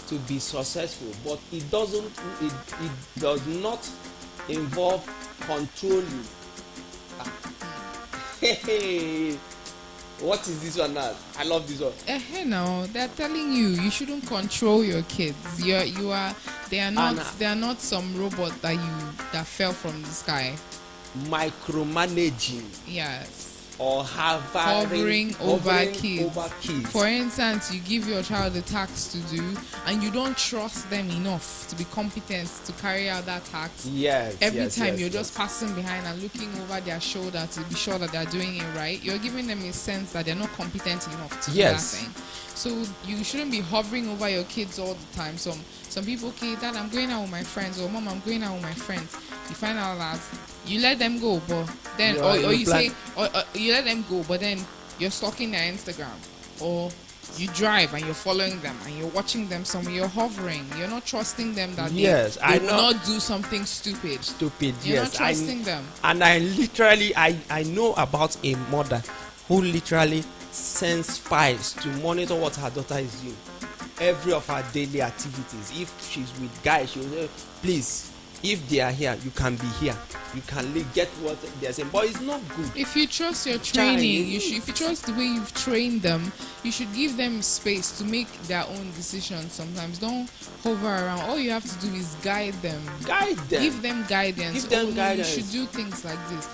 to be successful, but it does not involve controlling. What is this one now? I love this one. No, they're telling you shouldn't control your kids. They are not some robot that fell from the sky. Micromanaging. Yes. Or hovering over kids. For instance, you give your child a task to do and you don't trust them enough to be competent to carry out that task. Every time you're just passing behind and looking over their shoulder to be sure that they're doing it right. You're giving them a sense that they're not competent enough to do that thing. So you shouldn't be hovering over your kids all the time. Some people, okay, Dad, I'm going out with my friends, or Mom, I'm going out with my friends. You find out that you let them go, but then or you say or you let them go, but then you're stalking their Instagram, or you drive and you're following them and you're watching them somewhere. You're hovering. You're not trusting them that they will not do something stupid. You're not trusting them. And I know about a mother who literally sends spies to monitor what her daughter is doing. Every of her daily activities. If she's with guys, she will say, please, if they are here, you can be here. You can get what they're saying. But it's not good. If you trust your training, if you trust the way you've trained them, you should give them space to make their own decisions. Sometimes don't hover around. All you have to do is guide them. Give them guidance. You should do things like this.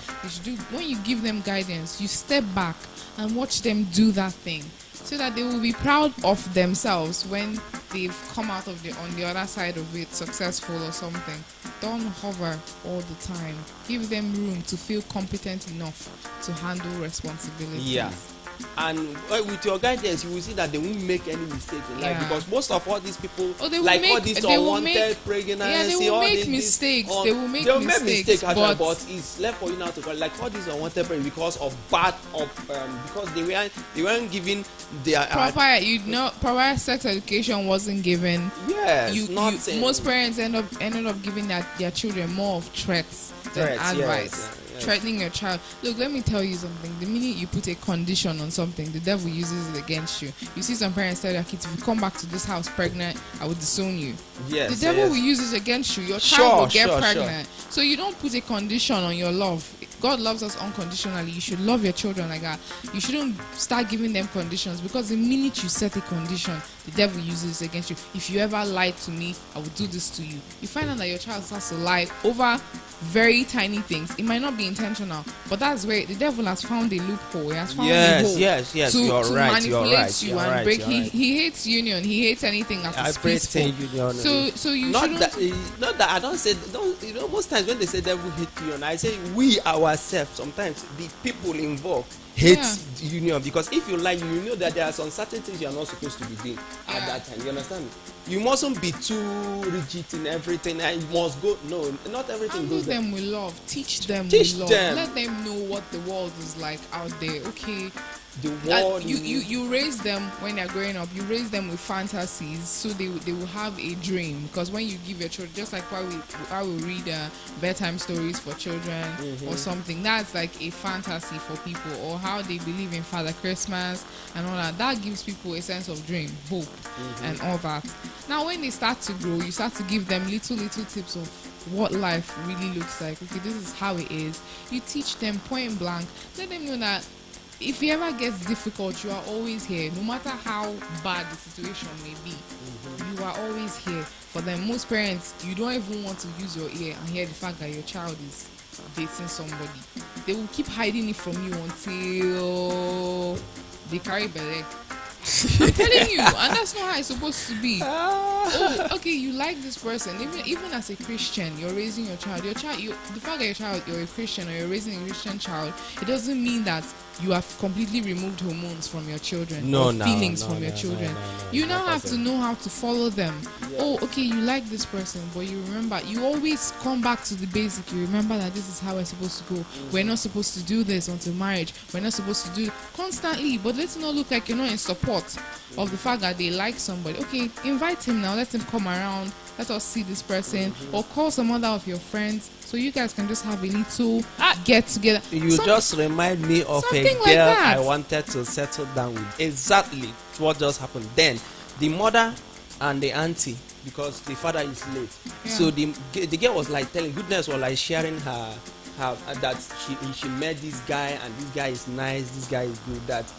When you give them guidance, you step back and watch them do that thing, so that they will be proud of themselves when they've come out of on the other side of it successful or something. Don't hover all the time. Give them room to feel competent enough to handle responsibilities. Yeah. And with your guidance, you will see that they won't make any mistake in life, because most of all these people, all these unwanted pregnancy, they will make mistakes. They will make mistakes, but it's left for you now to call, like all these unwanted pregnancy because of because they weren't given their proper sex education wasn't given. Yes, most parents ended up giving their children more of threats than advice. Threatening your child. Look, let me tell you something. The minute you put a condition on something, the devil uses it against you. You see some parents tell their kids, if you come back to this house pregnant, I will disown you. The devil will use it against you. Your child will get pregnant. So you don't put a condition on your love. God loves us unconditionally. You should love your children like that. You shouldn't start giving them conditions, because the minute you set a condition, the devil uses it against you. If you ever lied to me, I will do this to you. You find out that your child starts to lie over very tiny things. It might not be intentional, but that's where the devil has found a loophole. He has found a hole to manipulate you and break. He hates union. He hates anything that is peaceful. So you not that I don't say most times when they say devil hate union, I say we ourselves, sometimes the people involved hate union, because if you lie, you know that there are some certain things you are not supposed to be doing at that time. You understand me? You mustn't be too rigid in everything, and you must go. No, not everything goes there. Them with love. Teach them with love. Let them know what the world is like out there. Okay. The world you raise them when they're growing up. You raise them with fantasies, so they will have a dream. Because when you give your children, just like why we read bedtime stories for children or something, that's like a fantasy for people, or how they believe in Father Christmas and all that. That gives people a sense of dream, hope, and all that. Now when they start to grow, you start to give them little tips of what life really looks like. Okay, this is how it is. You teach them point blank. Let them know that if it ever gets difficult, you are always here. No matter how bad the situation may be, you are always here for them. Most parents, you don't even want to use your ear and hear the fact that your child is dating somebody. They will keep hiding it from you until they carry belly. I'm telling you, and that's not how it's supposed to be. Oh, okay, you like this person. Even as a Christian, you're raising your child. The fact that you're a Christian, or you're raising a Christian child, it doesn't mean that you have completely removed hormones from your children, feelings from your children. You now have to know how to follow them. Oh, okay, you like this person, but you remember, you always come back to the basic. You remember that this is how we're supposed to go. We're not supposed to do this until marriage. We're not supposed to do it constantly, but let's not look like you're not in support of the fact that they like somebody. Okay, invite him now. Let him come around. Let us see this person, or call some other of your friends, so you guys can just have a little get together. You just remind me of a girl like I wanted to settle down with. Exactly what just happened. Then the mother and the auntie, because the father is late, so the girl was like telling, goodness was like sharing her that she met this guy, and this guy is nice, this guy is good. That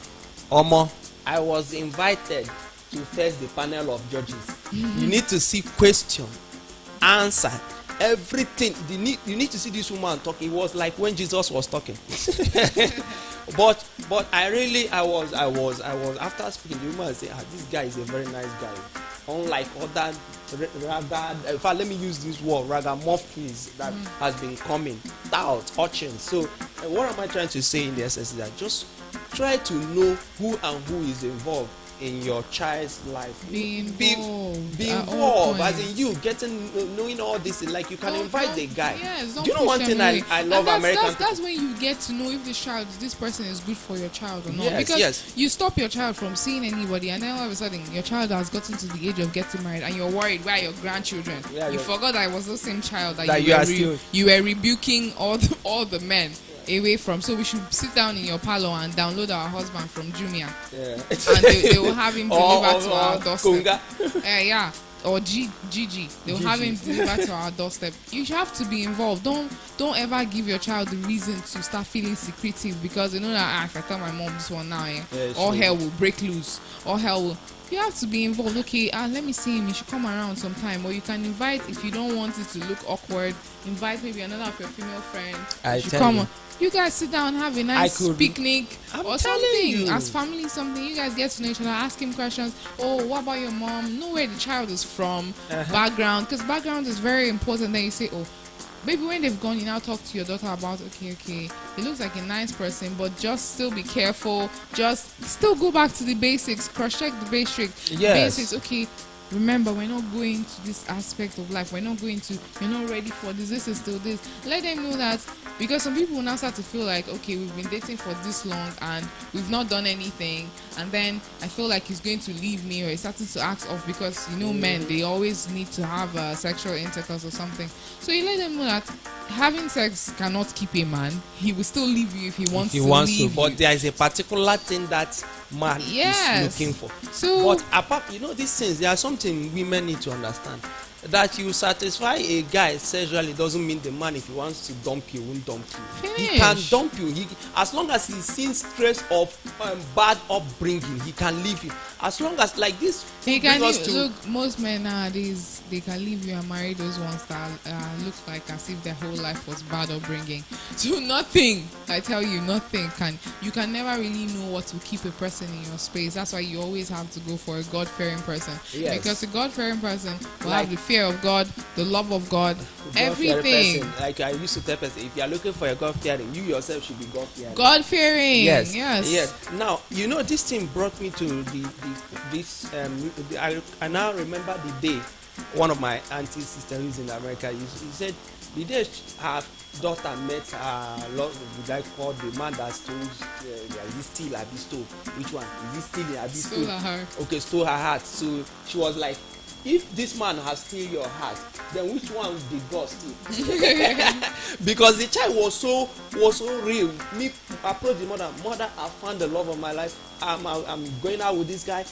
I was invited to face the panel of judges. You need to see question, answer, everything. You need to see this woman talking. It was like when Jesus was talking. but I was after speaking, the woman said, this guy is a very nice guy. Unlike other in fact, let me use this word, ragamuffins that has been coming out, urchins. So what am I trying to say in the essence is that just try to know who is involved in your child's life. Be involved. Be At all involved, as points. in you getting knowing all this. Like you can invite the guy. Yes, don't Do you know push one them thing away. I love And that's, American that's, that's people? when you get to know if this person is good for your child or not. Yes, Because yes. you stop your child from seeing anybody, and then all of a sudden your child has gotten to the age of getting married, and you're worried where are your grandchildren. Yeah, you yeah. forgot that it was the same child that, That you, you were are still- you were rebuking all the men away from. So we should sit down in your parlor and download our husband from Jumia, Yeah. and they will have him delivered to our doorstep. Kunga. Yeah, or Gigi. They'll have him delivered to our doorstep. You have to be involved. Don't ever give your child the reason to start feeling secretive, because you know that if I tell my mom this one now, it's all true. hell will break loose. All hell will. You have to be involved. Okay, let me see him. You should come around sometime, or you can invite, if you don't want it to look awkward, invite maybe another of your female friends. I You should tell come. you. You guys sit down, have a nice could- picnic I'm or telling something. you. As family, something. You guys get to know each other, ask him questions. Oh, what about your mom? Know where the child is from, background, because background is very important. Then you say, oh, maybe when they've gone, you now talk to your daughter about, okay, he looks like a nice person, but just still be careful. Just still go back to the basics, cross-check the basics. Yes. Basics, okay. Remember, we're not going to this aspect of life. You're not ready for this. This is still this. Let them know that, because some people will now start to feel like, okay, we've been dating for this long and we've not done anything. And then I feel like he's going to leave me, or he's starting to act off, because, men, they always need to have sexual intercourse or something. So you let them know that having sex cannot keep a man. He will still leave you if he wants to leave you. But there is a particular thing that man Yes. is looking for. So, But apart, these things, there are something women need to understand. That you satisfy a guy sexually doesn't mean the man, if he wants to dump you, won't dump you. He can Finish. dump you. As long as he's seen stress of bad upbringing, he can leave you. As long as, like this, he can bring us to- look. Most men nowadays, they can leave you and marry those ones that look like as if their whole life was bad upbringing. So nothing, I tell you, nothing can. You can never really know what will keep a person in your space. That's why you always have to go for a God-fearing person. Yes. Because a God-fearing person will Like- have the fear of God, the love of God, God-fearing everything. person. Like I used to tell person, if you are looking for a God-fearing, you yourself should be God-fearing. God-fearing. Yes. Yes. Now, this thing brought me to I now remember the day one of my auntie sister who's in America, he said the day her daughter met the guy called the man that stole, is he steal or be stole? Which one? Is he stealing or be Stole stole? her heart. Okay, stole her heart. So she was like, if this man has steal your heart, then which one did God steal? Because the child was so real. Me approach the mother. Mother, I found the love of my life. I'm going out with this guy.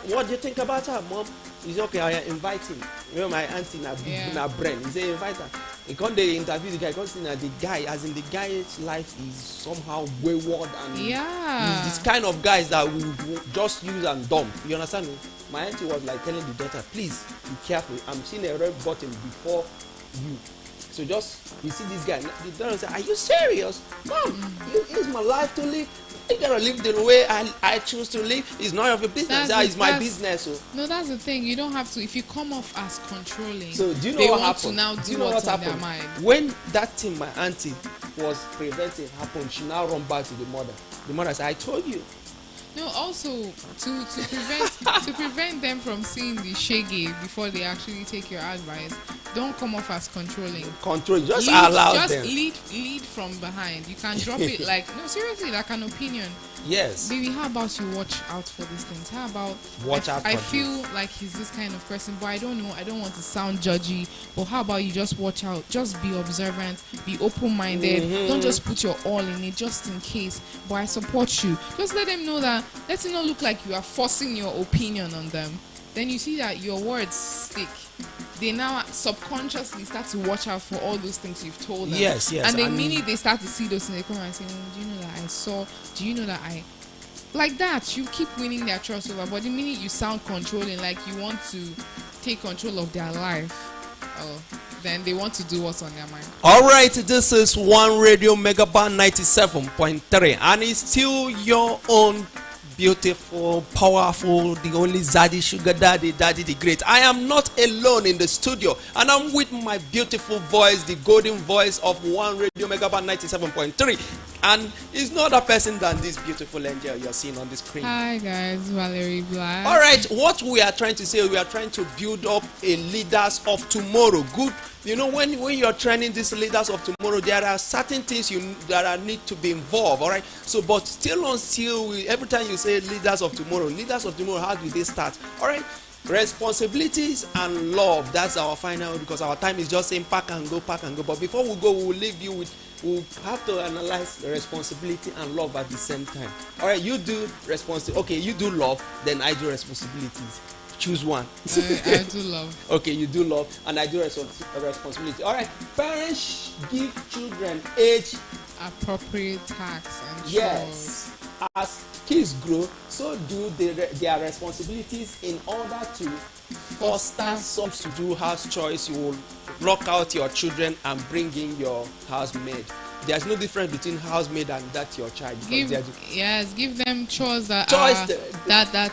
What do you think about her, mom? He said, okay, I invite him. My auntie na brain. He said, invite her. He come they interview the guy. Because the guy, as in the guy's life is somehow wayward and Yeah. he's this kind of guys that will just use and dump. You understand me? My auntie was like telling the daughter, please be careful. I'm seeing a red button before you. So just, you see this guy. The daughter said, are you serious? Mom, it's my life to live. I gotta live the way I choose to live. It's none of your business. It's my business. So. No, that's the thing. You don't have to. If you come off as controlling, So do you know they what want happened? to now Do do you know what's what on their happened? mind. When that thing my auntie was preventing happened, she now run back to the mother. The mother said, I told you. No, also to prevent them from seeing the shaggy before they actually take your advice. Don't come off as controlling. Control. Just allow them. lead from behind. You can drop it like, no, seriously, like an opinion. Yes. Baby, how about you watch out for these things? How about Watch out I for feel like he's this kind of person, but I don't know. I don't want to sound judgy. But how about you just watch out? Just be observant. Be open-minded. Don't just put your all in it, just in case. But I support you. Just let them know that. Let it not look like you are forcing your opinion on them. Then you see that your words stick. They now subconsciously start to watch out for all those things you've told them. Yes. And the minute they start to see those things, they come and say, do you know that I saw? Do you know that I... Like that, you keep winning their trust over. But the minute you sound controlling, like you want to take control of their life, then they want to do what's on their mind. All right, this is 1Radio Megaban 97.3, and it's still your own beautiful, powerful, the only Zaddy Sugar Daddy the Great. I am not alone in the studio, and I'm with my beautiful voice, the golden voice of 1Radio Megaban 97.3. And it's no other person than this beautiful angel you're seeing on the screen. Hi guys, Valerie Black. All right, what we are trying to say, we are trying to build up a leaders of tomorrow. Good, you know, when you're training these leaders of tomorrow, there are certain things that are need to be involved. All right, so but still until every time you say leaders of tomorrow, how do they start? All right. Responsibilities and love, that's our final, because our time is just saying pack and go. But before we go, we'll leave you with, we'll have to analyze the responsibility and love at the same time. All right, you do responsibility. Okay, you do love, then I do responsibilities. Choose one. I do love. Okay, you do love and I do responsibility. All right, parents give children age Appropriate tax and chores. yes. As kids grow, so do their responsibilities in order to foster some to do house chores. You will lock out your children and bring in your housemaid. There's no difference between housemaid and that your child. Give them chores that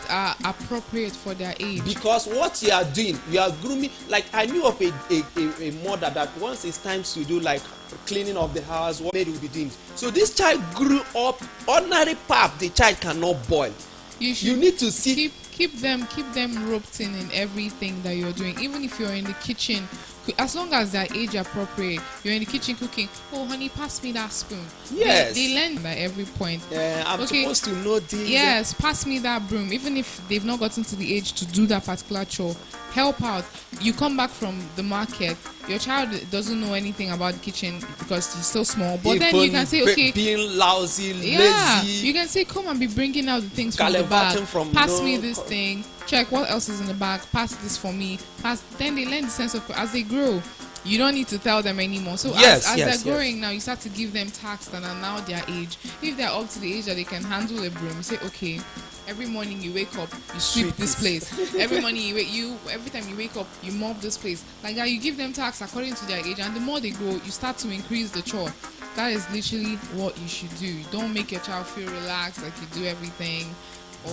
are appropriate for their age. Because what you are doing, you are grooming. Like I knew of a mother that once it's time to do like cleaning of the house, what maid will be doing. So this child grew up ordinary pap. The child cannot boil. You need to see. Keep them roped in everything that you're doing. Even if you're in the kitchen, as long as they're age appropriate, you're in the kitchen cooking. Oh, honey, pass me that spoon. Yes. They learn at every point. I'm supposed to know this. Yes, pass me that broom. Even if they've not gotten to the age to do that particular chore, help out. You come back from the market, your child doesn't know anything about the kitchen because he's so small. But then you can say, okay, being lousy, yeah, lazy. you can say, come and be bringing out the things from the bag. Pass me this thing. Check what else is in the bag. Pass this for me. Then they learn the sense of as they grow. You don't need to tell them anymore. So as they're growing now, you start to give them tasks that are now their age. If they're up to the age that they can handle a broom, you say, okay, every morning you wake up, you sweep this place. Every morning every time you wake up, you mop this place. Like that, you give them tasks according to their age, and the more they grow, you start to increase the chore. That is literally what you should do. Don't make your child feel relaxed, like you do everything,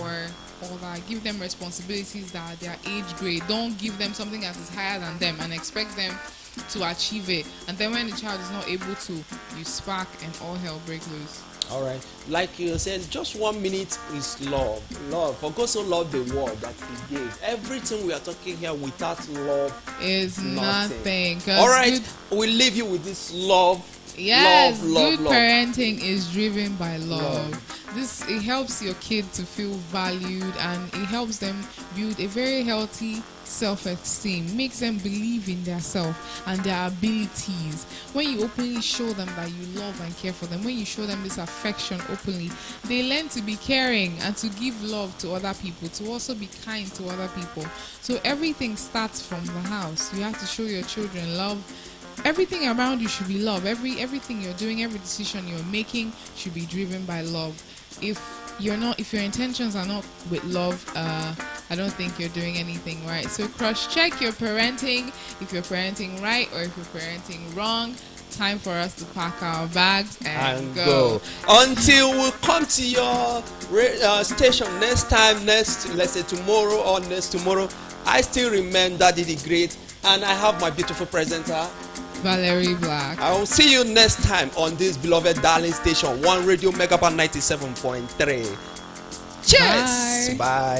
or all that. Give them responsibilities that are their age grade. Don't give them something that is higher than them and expect them to achieve it. And then when the child is not able to, you spark and all hell break loose. All right, like you said, just 1 minute is love. For God so loved the world that He gave. Everything we are talking here without love is nothing. All right, we leave you with this love. Yes, love. Parenting is driven by love. It helps your kid to feel valued, and it helps them build a very healthy self-esteem, makes them believe in their self and their abilities. When you openly show them that you love and care for them, when you show them this affection openly, they learn to be caring and to give love to other people, to also be kind to other people. So everything starts from the house. You have to show your children love. Everything around you should be love. Everything you're doing, every decision you're making should be driven by love. If your intentions are not with love, I don't think you're doing anything right. So cross-check your parenting. If you're parenting right or if you're parenting wrong, time for us to pack our bags and go. Until we come to your station next time, let's say tomorrow or next tomorrow, I still remain Daddy the Great, and I have my beautiful presenter, Valerie Black. I will see you next time on this beloved darling station, 1Radio Megapan 97.3. Cheers. Bye.